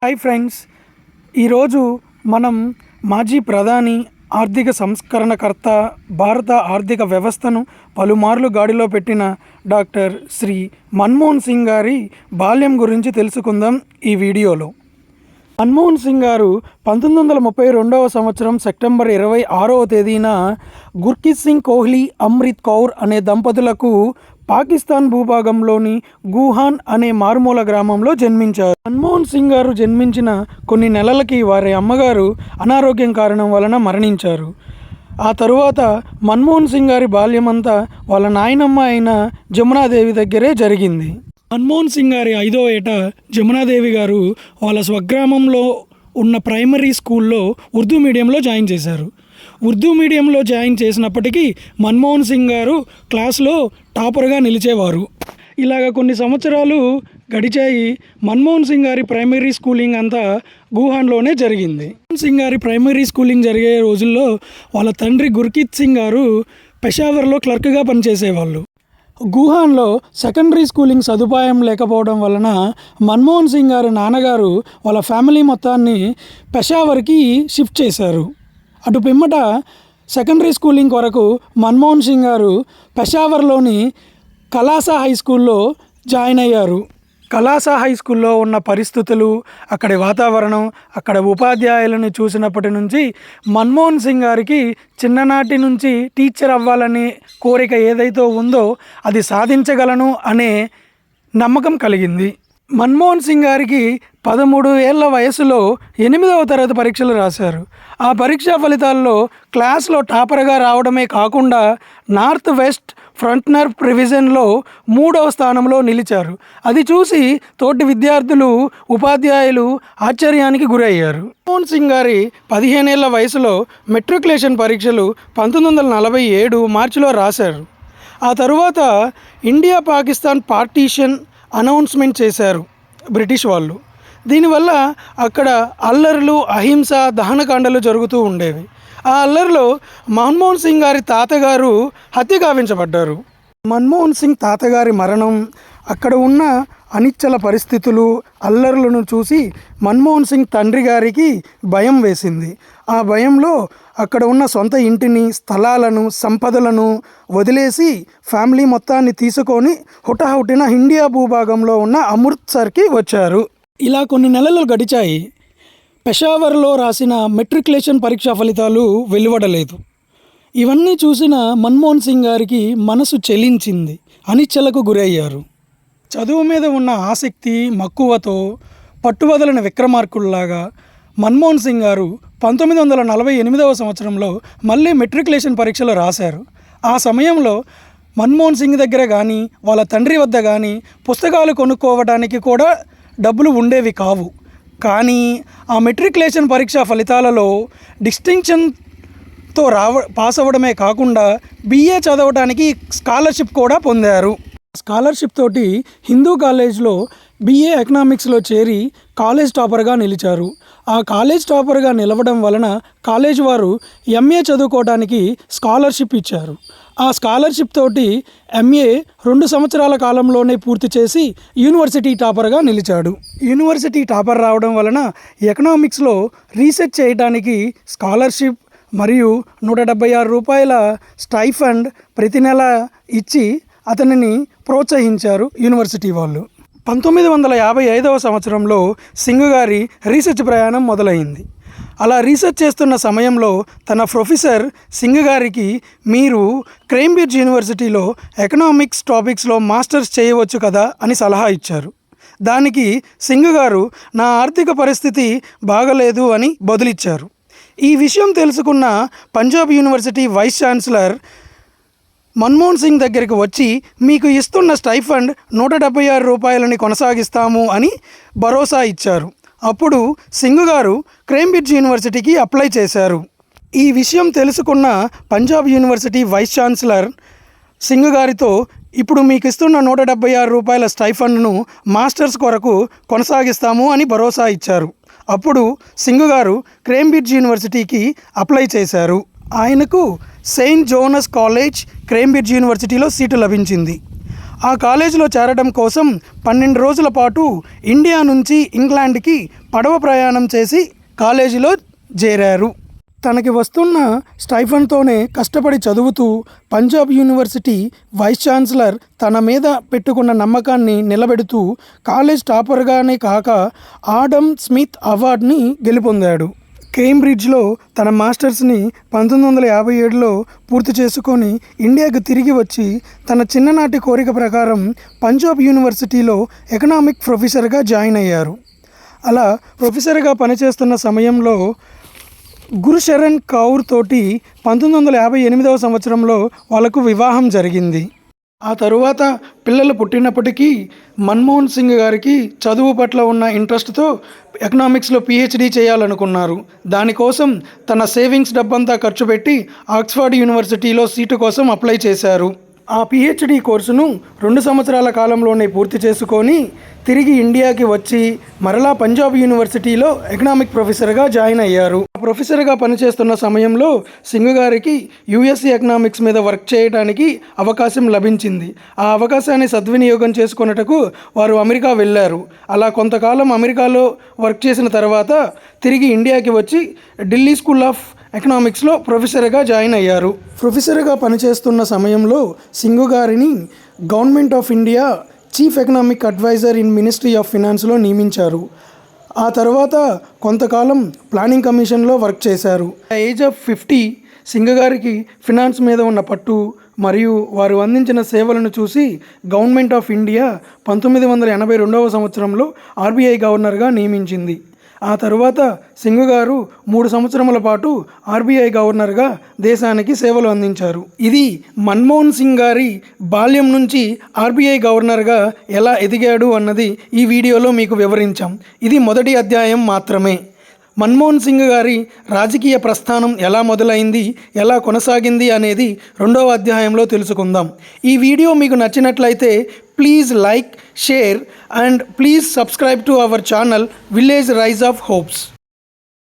Hi friends, ఈరోజు మనం మాజీ ప్రధాని, ఆర్థిక సంస్కరణకర్త, భారత ఆర్థిక వ్యవస్థను పలుమార్లు గాడిలో పెట్టిన డాక్టర్ శ్రీ మన్మోహన్ సింగ్ గారి బాల్యం గురించి తెలుసుకుందాం ఈ వీడియోలో. మన్మోహన్ సింగ్ గారు 1932వ సంవత్సరం సెప్టెంబర్ 26వ తేదీన గుర్కిత్ సింగ్ కోహ్లీ, అమ్రిత్ కౌర్ అనే దంపతులకు పాకిస్తాన్ భూభాగంలోని గుహాన్ అనే మారుమూల గ్రామంలో జన్మించారు. మన్మోహన్ సింగ్ గారు జన్మించిన కొన్ని నెలలకి వారి అమ్మగారు అనారోగ్యం కారణం వలన మరణించారు. ఆ తరువాత మన్మోహన్ సింగ్ గారి బాల్యమంతా వాళ్ళ నాయనమ్మ అయిన జమునాదేవి దగ్గరే జరిగింది. మన్మోహన్ సింగ్ గారి 5వ ఏట జమునాదేవి గారు వాళ్ళ స్వగ్రామంలో ఉన్న ప్రైమరీ స్కూల్లో ఉర్దూ మీడియంలో జాయిన్ చేశారు. ఉర్దూ మీడియంలో జాయిన్ చేసినప్పటికీ మన్మోహన్ సింగ్ గారు క్లాస్లో టాపర్గా నిలిచేవారు. ఇలాగ కొన్ని సంవత్సరాలు గడిచాయి. మన్మోహన్ సింగ్ గారి ప్రైమరీ స్కూలింగ్ అంతా గుహాన్లోనే జరిగింది. మన్మోహన్ సింగ్ గారి ప్రైమరీ స్కూలింగ్ జరిగే రోజుల్లో వాళ్ళ తండ్రి గుర్కిత్ సింగ్ గారు పెషావర్లో క్లర్క్గా పనిచేసేవాళ్ళు. గుహాన్లో సెకండరీ స్కూలింగ్ సదుపాయం లేకపోవడం వలన మన్మోహన్ సింగ్ గారి నాన్నగారు వాళ్ళ ఫ్యామిలీ మొత్తాన్ని పెషావర్కి షిఫ్ట్ చేశారు. అటు పిమ్మట సెకండరీ స్కూలింగ్ కొరకు మన్మోహన్ సింగ్ గారు పెషావర్లోని కలాసా హై స్కూల్లో జాయిన్ అయ్యారు. కలాసా హై స్కూల్లో ఉన్న పరిస్థితులు, అక్కడి వాతావరణం, అక్కడ ఉపాధ్యాయులను చూసినప్పటి నుంచి మన్మోహన్ సింగ్ గారికి చిన్ననాటి నుంచి టీచర్ అవ్వాలనే కోరిక ఏదైతే ఉందో అది సాధించగలను అనే నమ్మకం కలిగింది. మన్మోహన్ సింగ్ గారికి 13 ఏళ్ల వయసులో 8వ తరగతి పరీక్షలు రాశారు. ఆ పరీక్షా ఫలితాల్లో క్లాస్లో టాపర్గా రావడమే కాకుండా నార్త్ వెస్ట్ ఫ్రంట్నర్ ప్రివిజన్లో 3వ స్థానంలో నిలిచారు. అది చూసి తోటి విద్యార్థులు, ఉపాధ్యాయులు ఆశ్చర్యానికి గురయ్యారు. మన్మోహన్ సింగ్ గారి 15 ఏళ్ల వయసులో మెట్రికులేషన్ పరీక్షలు 1947 మార్చిలో రాశారు. ఆ తరువాత ఇండియా పాకిస్తాన్ పార్టీషన్ అనౌన్స్మెంట్ చేశారు బ్రిటిష్ వాళ్ళు. దీనివల్ల అక్కడ అల్లర్లు, అహింస, దహనకాండలు జరుగుతూ ఉండేవి. ఆ అల్లర్లో మన్మోహన్ సింగ్ గారి తాతగారు హత్య గావించబడ్డారు. మన్మోహన్ సింగ్ తాతగారి మరణం, అక్కడ ఉన్న అనిశ్చల పరిస్థితులు, అల్లర్లను చూసి మన్మోహన్ సింగ్ తండ్రి గారికి భయం వేసింది. ఆ భయంలో అక్కడ ఉన్న సొంత ఇంటిని, స్థలాలను, సంపదలను వదిలేసి ఫ్యామిలీ మొత్తాన్ని తీసుకొని హుటాహుటిన ఇండియా భూభాగంలో ఉన్న అమృత్సర్కి వచ్చారు. ఇలా కొన్ని నెలలు గడిచాయి. పెషావర్లో రాసిన మెట్రికులేషన్ పరీక్షా ఫలితాలు వెలువడలేదు. ఇవన్నీ చూసిన మన్మోహన్ సింగ్ గారికి మనసు చెలించింది, అనిశ్చలకు గురయ్యారు. చదువు మీద ఉన్న ఆసక్తి, మక్కువతో పట్టువదలని విక్రమార్కుల్లాగా మన్మోహన్ సింగ్ గారు 1948వ సంవత్సరంలో మళ్ళీ మెట్రికులేషన్ పరీక్షలు రాశారు. ఆ సమయంలో మన్మోహన్ సింగ్ దగ్గర కానీ వాళ్ళ తండ్రి వద్ద కానీ పుస్తకాలు కొనుక్కోవడానికి కూడా డబ్బులు ఉండేవి కావు. కానీ ఆ మెట్రికులేషన్ పరీక్షా ఫలితాలలో డిస్టింక్షన్తో పాస్ అవ్వడమే కాకుండా BA చదవడానికి స్కాలర్షిప్ కూడా పొందారు. స్కాలర్షిప్ తోటి హిందూ కాలేజ్లో BA ఎకనామిక్స్లో చేరి కాలేజ్ టాపర్గా నిలిచారు. ఆ కాలేజ్ టాపర్గా నిలవడం వలన కాలేజ్ వారు MA చదువుకోవడానికి స్కాలర్షిప్ ఇచ్చారు. ఆ స్కాలర్షిప్ తోటి MA 2 సంవత్సరాల కాలంలోనే పూర్తి చేసి యూనివర్సిటీ టాపర్గా నిలిచాడు. యూనివర్సిటీ టాపర్ రావడం వలన ఎకనామిక్స్లో రీసెర్చ్ చేయడానికి స్కాలర్షిప్ మరియు ₹176 స్టైఫండ్ ప్రతి నెల ఇచ్చి అతనిని ప్రోత్సహించారు యూనివర్సిటీ వాళ్ళు. 1955వ సంవత్సరంలో సింగ్ గారి రీసెర్చ్ ప్రయాణం మొదలైంది. అలా రీసెర్చ్ చేస్తున్న సమయంలో తన ప్రొఫెసర్ సింగ్ గారికి, మీరు కేంబ్రిడ్జ్ యూనివర్సిటీలో ఎకనామిక్స్ టాపిక్స్లో మాస్టర్స్ చేయవచ్చు కదా అని సలహా ఇచ్చారు. దానికి సింగ్ గారు, నా ఆర్థిక పరిస్థితి బాగలేదు అని బదులిచ్చారు. ఈ విషయం తెలుసుకున్న Punjab university vice chancellor Manmohan Singh దగ్గరికి వచ్చి, మీకు ఇస్తున్న స్టైఫండ్ ₹176 కొనసాగిస్తాము అని భరోసా ఇచ్చారు. అప్పుడు సింగ్ గారు కేంబ్రిడ్జ్ యూనివర్సిటీకి అప్లై చేశారు. ఈ విషయం తెలుసుకున్న Punjab university vice chancellor Singh గారితో, ఇప్పుడు మీకు ఇస్తున్న ₹176 స్టైఫండ్ను మాస్టర్స్ కొరకు కొనసాగిస్తాము అని భరోసా ఇచ్చారు. అప్పుడు సింగ్ గారు కేంబ్రిడ్జ్ యూనివర్సిటీకి అప్లై చేశారు. ఆయనకు సెయింట్ జోనస్ కాలేజ్, కేంబ్రిడ్జ్ యూనివర్సిటీలో సీటు లభించింది. ఆ కాలేజీలో చేరడం కోసం 12 రోజుల పాటు ఇండియా నుంచి ఇంగ్లాండ్కి పడవ ప్రయాణం చేసి కాలేజీలో చేరారు. తనకి వస్తున్న స్టైఫండ్తోనే కష్టపడి చదువుతూ పంజాబ్ యూనివర్సిటీ వైస్ ఛాన్సలర్ తన మీద పెట్టుకున్న నమ్మకాన్ని నిలబెడుతూ కాలేజ్ టాపర్గానే కాక ఆడమ్ స్మిత్ అవార్డుని గెలుపొందాడు. కేంబ్రిడ్జ్లో తన మాస్టర్స్ని 1957లో పూర్తి చేసుకొని ఇండియాకు తిరిగి వచ్చి తన చిన్ననాటి కోరిక ప్రకారం పంజాబ్ యూనివర్సిటీలో ఎకనామిక్ ప్రొఫెసర్గా జాయిన్ అయ్యారు. అలా ప్రొఫెసర్గా పనిచేస్తున్న సమయంలో గురుశరణ్ కౌర్ తోటి 1958వ సంవత్సరంలో వాళ్ళకు వివాహం జరిగింది. ఆ తరువాత పిల్లలు పుట్టినప్పటికీ మన్మోహన్ సింగ్ గారికి చదువు పట్ల ఉన్న ఇంట్రెస్ట్తో ఎకనామిక్స్లో పిహెచ్డి చేయాలనుకున్నారు. దానికోసం తన సేవింగ్స్ డబ్బంతా ఖర్చు పెట్టి ఆక్స్ఫర్డ్ యూనివర్సిటీలో సీటు కోసం అప్లై చేశారు. ఆ పిహెచ్డి కోర్సును 2 సంవత్సరాల కాలంలోనే పూర్తి చేసుకొని తిరిగి ఇండియాకి వచ్చి మరలా పంజాబ్ యూనివర్సిటీలో ఎకనామిక్ ప్రొఫెసర్గా జాయిన్ అయ్యారు. ప్రొఫెసర్గా పనిచేస్తున్న సమయంలో సింగ్ గారికి యుఎస్సి ఎకనామిక్స్ మీద వర్క్ చేయడానికి అవకాశం లభించింది. ఆ అవకాశాన్ని సద్వినియోగం చేసుకొనుటకు వారు అమెరికా వెళ్ళారు. అలా కొంతకాలం అమెరికాలో వర్క్ చేసిన తర్వాత తిరిగి ఇండియాకి వచ్చి ఢిల్లీ స్కూల్ ఆఫ్ ఎకనామిక్స్లో ప్రొఫెసర్గా జాయిన్ అయ్యారు. ప్రొఫెసర్గా పనిచేస్తున్న సమయంలో సింగ్ గారిని government of India chief economic adviser in ministry of ఫినాన్స్లో నియమించారు. ఆ తర్వాత కొంతకాలం ప్లానింగ్ కమిషన్లో వర్క్ చేశారు. ఏజ్ ఆఫ్ 50 సింగ్ గారికి ఫినాన్స్ మీద ఉన్న పట్టు మరియు వారు అందించిన సేవలను చూసి గవర్నమెంట్ ఆఫ్ ఇండియా 1982వ సంవత్సరంలో ఆర్బీఐ గవర్నర్గా నియమించింది. ఆ తరువాత సింగ్ గారు 3 సంవత్సరముల పాటు ఆర్బీఐ గవర్నర్గా దేశానికి సేవలు అందించారు. ఇది మన్మోహన్ సింగ్ గారి బాల్యం నుంచి ఆర్బీఐ గవర్నర్గా ఎలా ఎదిగాడు అన్నది ఈ వీడియోలో మీకు వివరించాం. ఇది మొదటి అధ్యాయం మాత్రమే. మన్మోహన్ సింగ్ గారి రాజకీయ ప్రస్థానం ఎలా మొదలైంది, ఎలా కొనసాగింది అనేది 2వ అధ్యాయంలో తెలుసుకుందాం. ఈ వీడియో మీకు నచ్చినట్లయితే please like, share and please subscribe to our channel village rise of hopes.